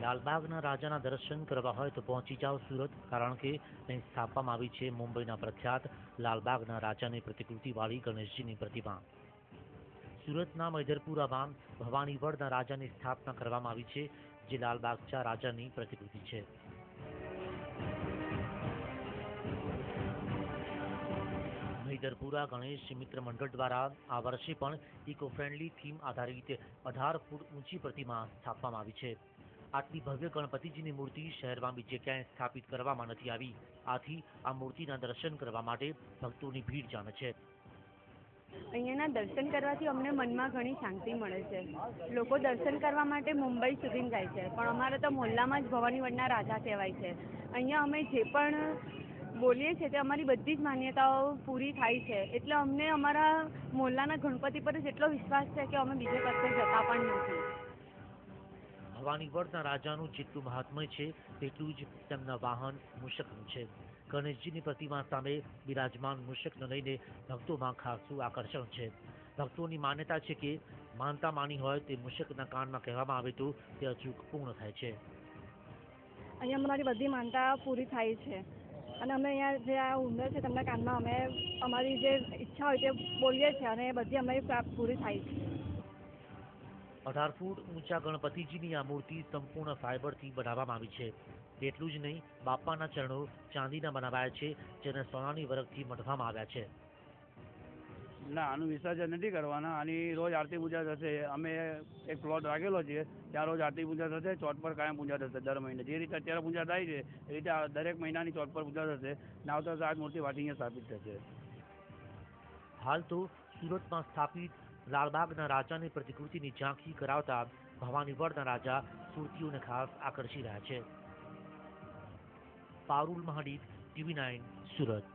લાલબાગના રાજાના દર્શન કરવા હોય તો પહોંચી જાઓ સુરત, કારણ કે અહીં સ્થાપવામાં આવી છે મુંબઈના પ્રખ્યાત લાલબાગના રાજાની પ્રતિકૃતિવાળી ગણેશજીની પ્રતિમા. સુરતના મૈદરપુરામાં ભવાનીવડના રાજાની સ્થાપના કરવામાં આવી છે, જે લાલબાગચા રાજાની પ્રતિકૃતિ છે. મૈદરપુરા ગણેશ મિત્ર મંડળ દ્વારા આ વર્ષે પણ ઇકો ફ્રેન્ડલી થીમ આધારિત 18 ફૂટ ઊંચી પ્રતિમા સ્થાપવામાં આવી છે. આટલી ભવ્ય ગણપતિજીની મૂર્તિ શહેરમાં બીજે ક્યાંય સ્થાપિત કરવામાં નથી આવી. આથી આ મૂર્તિના દર્શન કરવા માટે ભક્તોની ભીડ જામે છે. અહીંયાના દર્શન કરવાથી અમને મનમાં ઘણી શાંતિ મળે છે. લોકો દર્શન કરવા માટે મુંબઈ સુધી જાય છે, પણ અમારે તો મોહલ્લામાં જ ભવાનીવડના રાજા કહેવાય છે. અહીંયા અમે જે પણ બોલીએ છીએ તે અમારી બધી જ માન્યતાઓ પૂરી થાય છે. એટલે અમને અમારા મોહલ્લાના ગણપતિ પર જ એટલો વિશ્વાસ છે કે અમે બીજે કશે જતા પણ નથી. ભવાનીવડના રાજાનું જેટલું મહાત્મ્ય છે તેટલું જ તેમના વાહન મૂષકનું છે. ગણેશજીની પ્રતિમા સામે બિરાજમાન મૂષકને લઈને ભક્તોમાં ખાસું આકર્ષણ છે. ભક્તોની માન્યતા છે કે માનતા માની હોય તે મૂષકના કાનમાં કહેવામાં આવે તો તે અચૂક પૂર્ણ થાય છે. અહીંયા અમારી બધી માનતા પૂરી થાય છે અને અમે અહીંયા જે આ ઉંદર છે તેમના કાનમાં અમે અમારી જે ઈચ્છા હોય તે બોલીએ છીએ અને બધી અમારી પૂરી થાય છે. 18 ફૂટ ઊંચા ગણપતિજીની આ મૂર્તિ સંપૂર્ણ ફાઇબરથી બનાવવામાં આવી છે. તેટલું જ નહીં, બાપાના ચરણો ચાંદીના બનાવાયા છે, જેને સોનાની વરખથી મઢવામાં આવ્યા છે. ના, આનું વિસર્જન નથી કરવાના. આની રોજ આરતી પૂજા થશે. અમે એક પ્લોટ રાખેલો છે, ત્યાં રોજ આરતી પૂજા થશે. ચોથ પર કાયમ પૂજા થશે દર મહિને. જે રીતે અત્યારે પૂજા થાય છે એ રીતે દરેક મહિનાની ચોથ પર પૂજા થશે. આવતા વર્ષે આ મૂર્તિ પાછી અહીંયા સ્થાપિત થશે. હાલ તો સુરતમાં સ્થાપિત લાલબાગના રાજાની પ્રતિકૃતિની ઝાંખી કરાવતા ભવાનીવડના રાજા સુરતીઓને ખાસ આકર્ષી રહ્યા છે. પારુલ મહાડિક, TV9 સુરત.